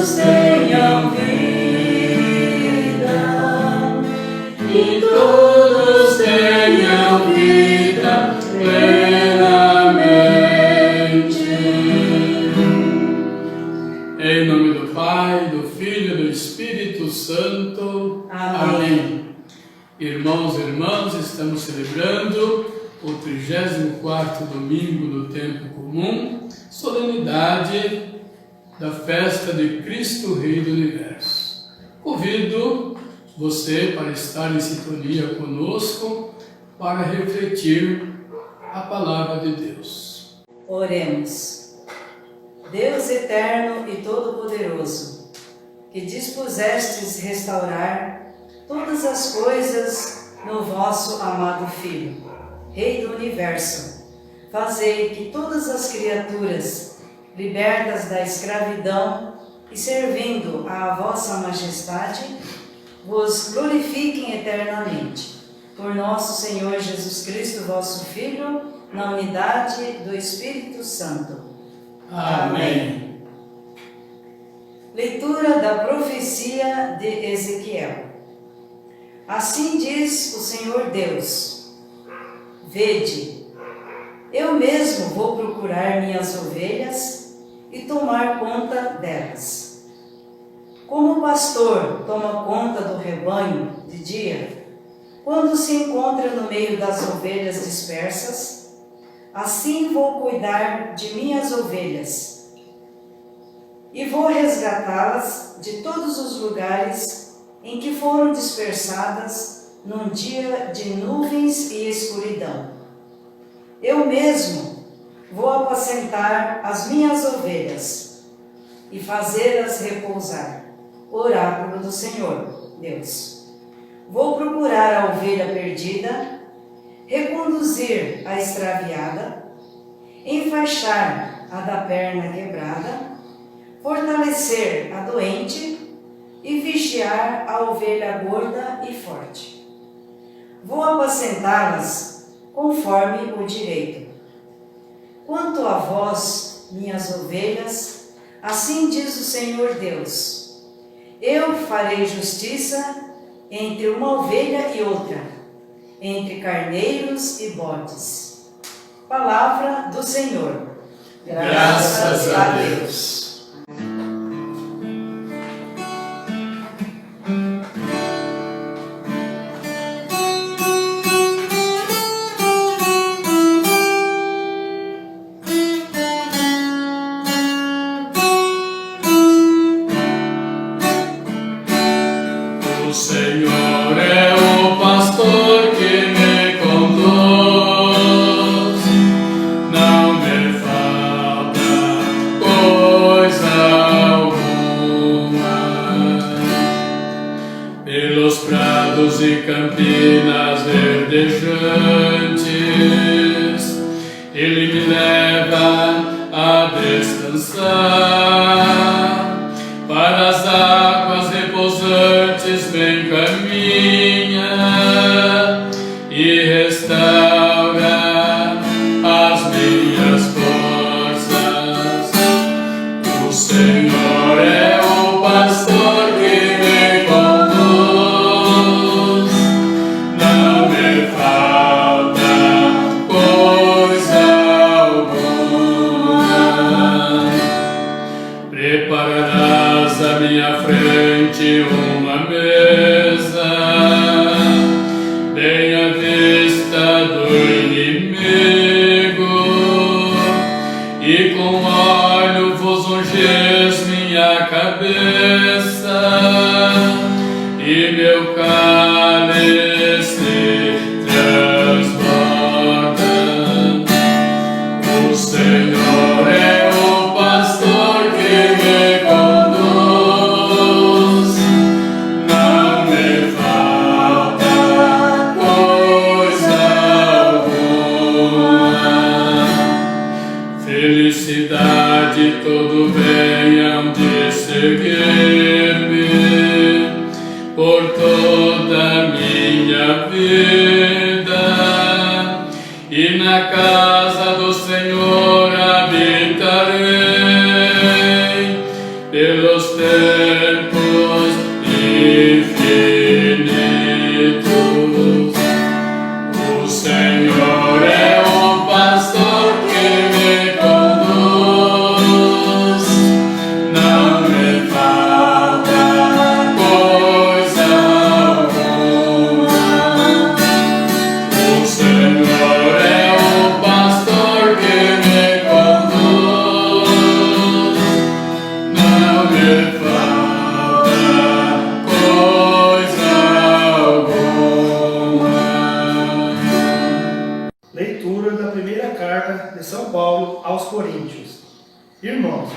todos tenham vida, e todos tenham vida plenamente. Em nome do Pai, do Filho e do Espírito Santo. Amém. Irmãos e irmãs, estamos celebrando o 34º domingo do tempo comum, solenidade da festa de Cristo Rei do Universo. Convido você para estar em sintonia conosco, para refletir a palavra de Deus. Oremos. Deus eterno e todo-poderoso, que dispusestes restaurar todas as coisas no vosso amado Filho, Rei do Universo, fazei que todas as criaturas, libertas da escravidão e servindo à vossa majestade, vos glorifiquem eternamente. Por nosso Senhor Jesus Cristo, vosso Filho, na unidade do Espírito Santo. Amém. Leitura da profecia de Ezequiel. Assim diz o Senhor Deus: Vede, eu mesmo vou procurar minhas ovelhas e tomar conta delas. Como o pastor toma conta do rebanho de dia, quando se encontra no meio das ovelhas dispersas, assim vou cuidar de minhas ovelhas e vou resgatá-las de todos os lugares em que foram dispersadas num dia de nuvens e escuridão. Eu mesmo vou apacentar as minhas ovelhas e fazê-las repousar. Oráculo do Senhor, Deus. Vou procurar a ovelha perdida, reconduzir a extraviada, enfaixar a da perna quebrada, fortalecer a doente e vigiar a ovelha gorda e forte. Vou apacentá-las conforme o direito. Quanto a vós, minhas ovelhas, assim diz o Senhor Deus: eu farei justiça entre uma ovelha e outra, entre carneiros e bodes. Palavra do Senhor. Graças a Deus. O Senhor é o pastor que me conduz, não me falta coisa alguma. Pelos prados e campinas verdejantes, Ele me leva a descansar. Para as águas repousantes me encaminha e restaura as minhas forças. O Senhor é o pastor que me conduz, não me falta coisa alguma. Prepararás à minha frente uma mesa, bem à vista do inimigo, e com óleo vos unges minha cabeça, e meu cálice transborda. O Senhor é o pastor que me conduz, não me falta coisa alguma. Felicidade e todo bem hão de seguir-me por toda a minha vida, e na casa do Senhor habitarei pelos teus Coríntios: Irmãos,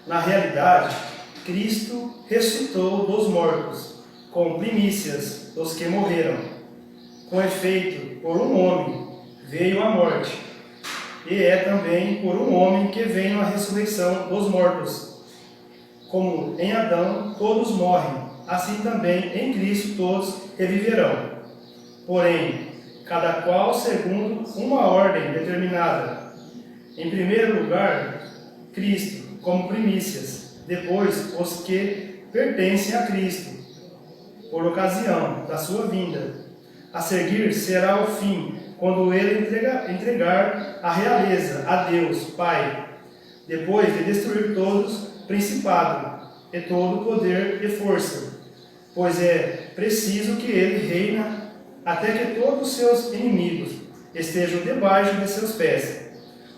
na realidade, Cristo ressuscitou dos mortos, com primícias dos que morreram. Com efeito, por um homem veio a morte, e é também por um homem que veio a ressurreição dos mortos. Como em Adão todos morrem, assim também em Cristo todos reviverão. Porém, cada qual segundo uma ordem determinada. Em primeiro lugar, Cristo, como primícias, depois os que pertencem a Cristo, por ocasião da sua vinda. A seguir será o fim, quando ele entregar a realeza a Deus, Pai, depois de destruir todos principado, e todo poder e força, pois é preciso que ele reina até que todos os seus inimigos estejam debaixo de seus pés.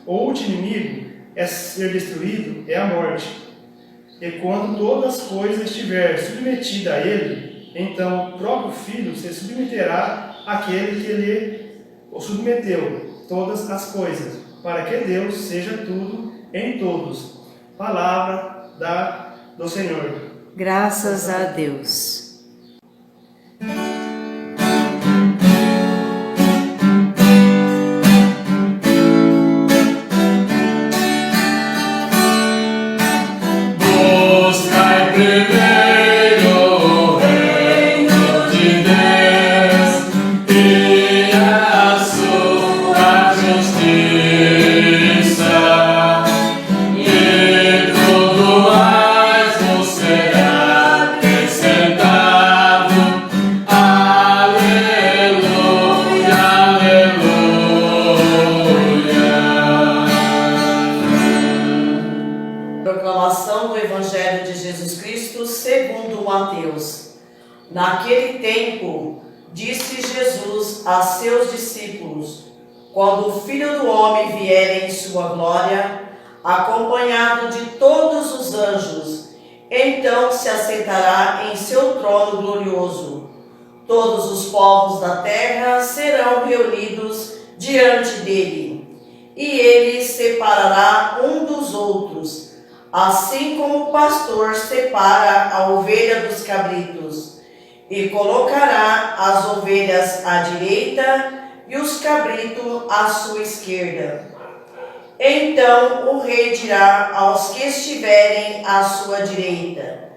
O último inimigo é ser destruído, é a morte. E quando todas as coisas estiverem submetidas a ele, então o próprio Filho se submeterá àquele que lhe o submeteu todas as coisas, para que Deus seja tudo em todos. Palavra do Senhor. Graças a Deus. Buscai primeiro o reino de Deus e a sua justiça, e tudo mais vos será acrescentado. Aleluia, aleluia. Proclamação do Evangelho de Jesus Cristo segundo Mateus. Naquele tempo, disse Jesus a seus discípulos: quando o Filho do Homem vier em sua glória, acompanhado de todos os anjos, então se assentará em seu trono glorioso. Todos os povos da terra serão reunidos diante dele, e ele separará um dos outros, assim como o pastor separa a ovelha dos cabritos, e colocará as ovelhas à direita e os cabritos à sua esquerda. Então o rei dirá aos que estiverem à sua direita: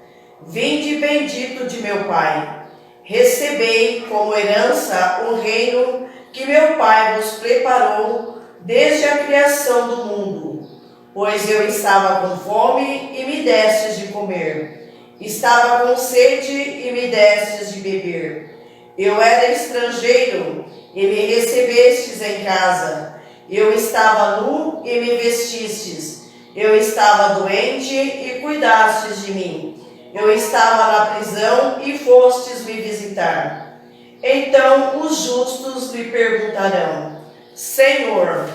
vinde bendito de meu Pai, recebei como herança o reino que meu Pai vos preparou desde a criação do mundo. Pois eu estava com fome e me destes de comer, estava com sede e me destes de beber. Eu era estrangeiro e me recebestes em casa. Eu estava nu e me vestistes. Eu estava doente e cuidastes de mim. Eu estava na prisão e fostes me visitar. Então os justos lhe perguntarão: Senhor,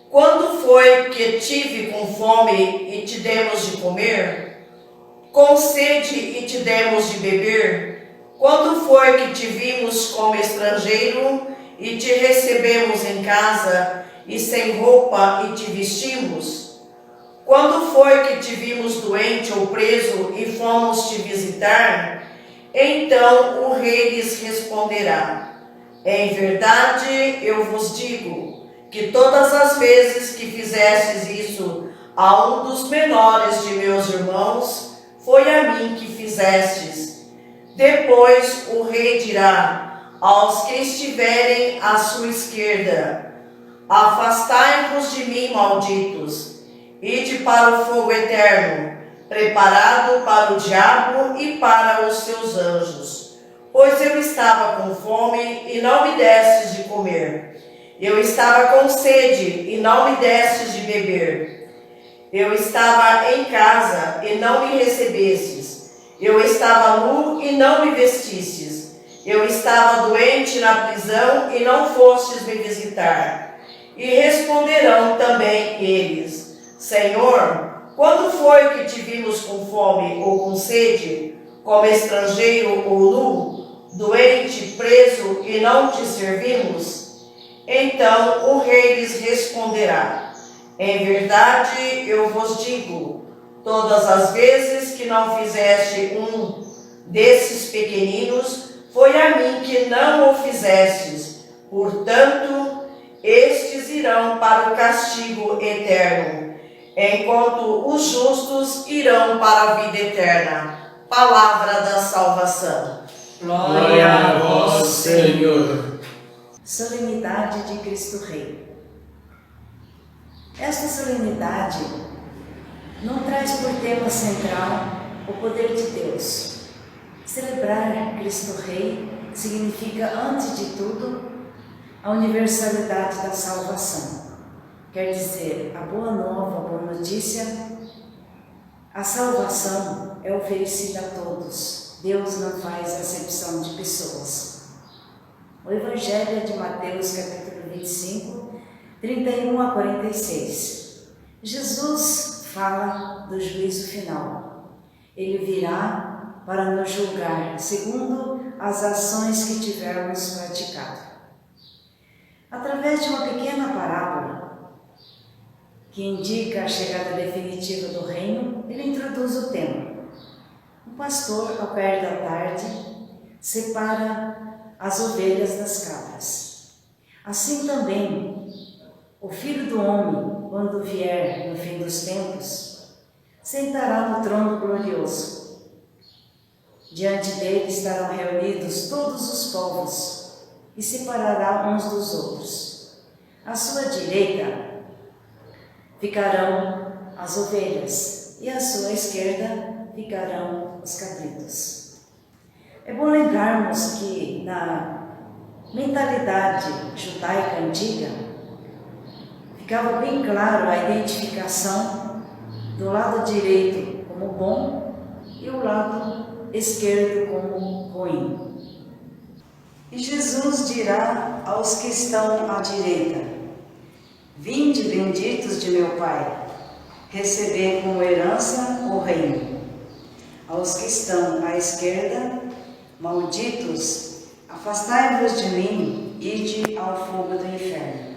quando foi que tive com fome e te demos de comer? Com sede e te demos de beber? Quando foi que te vimos como estrangeiro e te recebemos em casa, e sem roupa e te vestimos? Quando foi que te vimos doente ou preso e fomos te visitar? Então o rei lhes responderá: em verdade eu vos digo, que todas as vezes que fizestes isso a um dos menores de meus irmãos, foi a mim que fizestes. Depois o rei dirá aos que estiverem à sua esquerda: afastai-vos de mim, malditos, ide para o fogo eterno, preparado para o diabo e para os seus anjos. Pois eu estava com fome e não me destes de comer. Eu estava com sede e não me destes de beber. Eu estava em casa e não me recebestes. Eu estava nu e não me vestistes. Eu estava doente na prisão e não fostes me visitar. E responderão também eles: Senhor, quando foi que te vimos com fome ou com sede, como estrangeiro ou nu, doente, preso e não te servimos? Então o rei lhes responderá: Em verdade, eu vos digo, todas as vezes que não fizeste um desses pequeninos, foi a mim que não o fizestes. Portanto, estes irão para o castigo eterno, enquanto os justos irão para a vida eterna. Palavra da salvação. Glória a vós, Senhor. Solenidade de Cristo Rei. Esta solenidade não traz por tema central o poder de Deus. Celebrar Cristo Rei significa, antes de tudo, a universalidade da salvação. Quer dizer, a boa nova, a boa notícia, a salvação é oferecida a todos. Deus não faz acepção de pessoas. O Evangelho é de Mateus, capítulo 25, 31 a 46. Jesus fala do juízo final. Ele virá para nos julgar segundo as ações que tivermos praticado. Através de uma pequena parábola, que indica a chegada definitiva do reino, ele introduz o tema. O pastor, ao cair da tarde, separa as ovelhas das cabras. Assim também, o Filho do Homem, quando vier no fim dos tempos, sentará no trono glorioso. Diante dele estarão reunidos todos os povos e separará uns dos outros. À sua direita ficarão as ovelhas e à sua esquerda ficarão os cabritos. É bom lembrarmos que na mentalidade judaica antiga ficava bem claro a identificação do lado direito como bom e o lado esquerdo como ruim. E Jesus dirá aos que estão à direita: vinde, benditos de meu Pai, receber como herança o reino. Aos que estão à esquerda: malditos, afastai-vos de mim, ide ao fogo do inferno.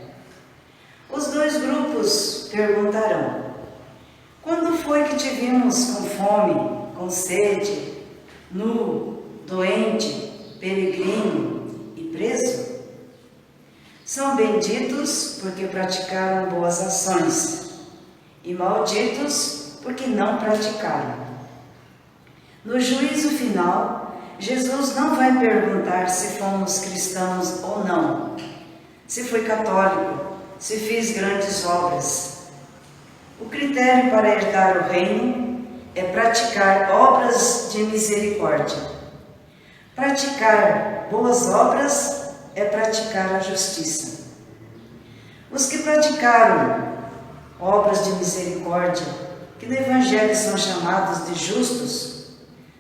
Os dois grupos perguntarão: quando foi que te vimos com fome, com sede, nu, doente, peregrino e preso? São benditos porque praticaram boas ações, e malditos porque não praticaram. No juízo final, Jesus não vai perguntar se fomos cristãos ou não, se foi católico, se fiz grandes obras. O critério para herdar o reino é praticar obras de misericórdia. Praticar boas obras é praticar a justiça. Os que praticaram obras de misericórdia, que no Evangelho são chamados de justos,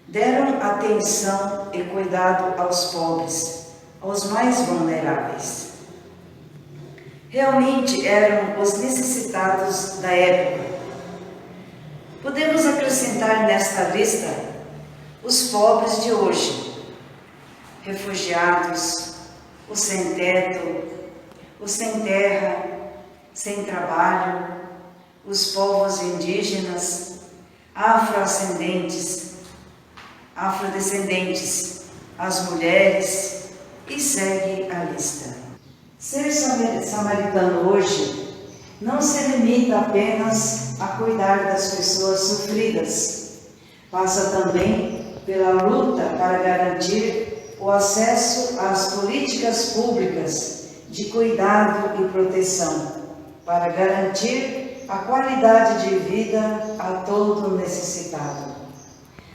deram atenção e cuidado aos pobres, aos mais vulneráveis. Realmente eram os necessitados da época. Podemos acrescentar nesta lista os pobres de hoje, refugiados, os sem teto, os sem terra, sem trabalho, os povos indígenas, afrodescendentes, as mulheres, e segue a lista. Ser samaritano hoje não se limita apenas a cuidar das pessoas sofridas, passa também pela luta para garantir o acesso às políticas públicas de cuidado e proteção, para garantir a qualidade de vida a todo necessitado.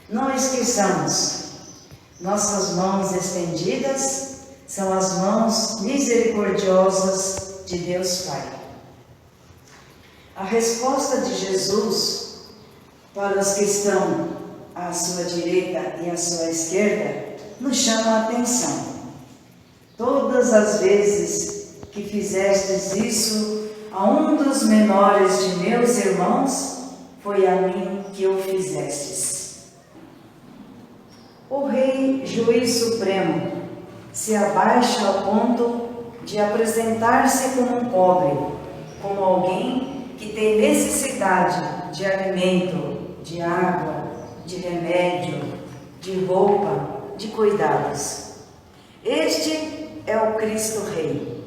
Não esqueçamos, nossas mãos estendidas são as mãos misericordiosas de Deus Pai. A resposta de Jesus para os que estão à sua direita e à sua esquerda nos chama a atenção. Todas as vezes que fizestes isso a um dos menores de meus irmãos, foi a mim que o fizestes. O Rei Juiz Supremo se abaixa ao ponto de apresentar-se como um pobre, como alguém que tem necessidade de alimento, de água, de remédio, de roupa, de cuidados. Este é o Cristo Rei.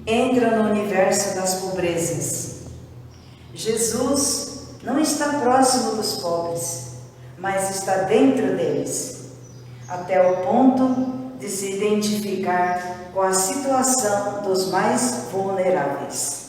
Entra no universo das pobrezas. Jesus não está próximo dos pobres, mas está dentro deles, até o ponto de se identificar com a situação dos mais vulneráveis.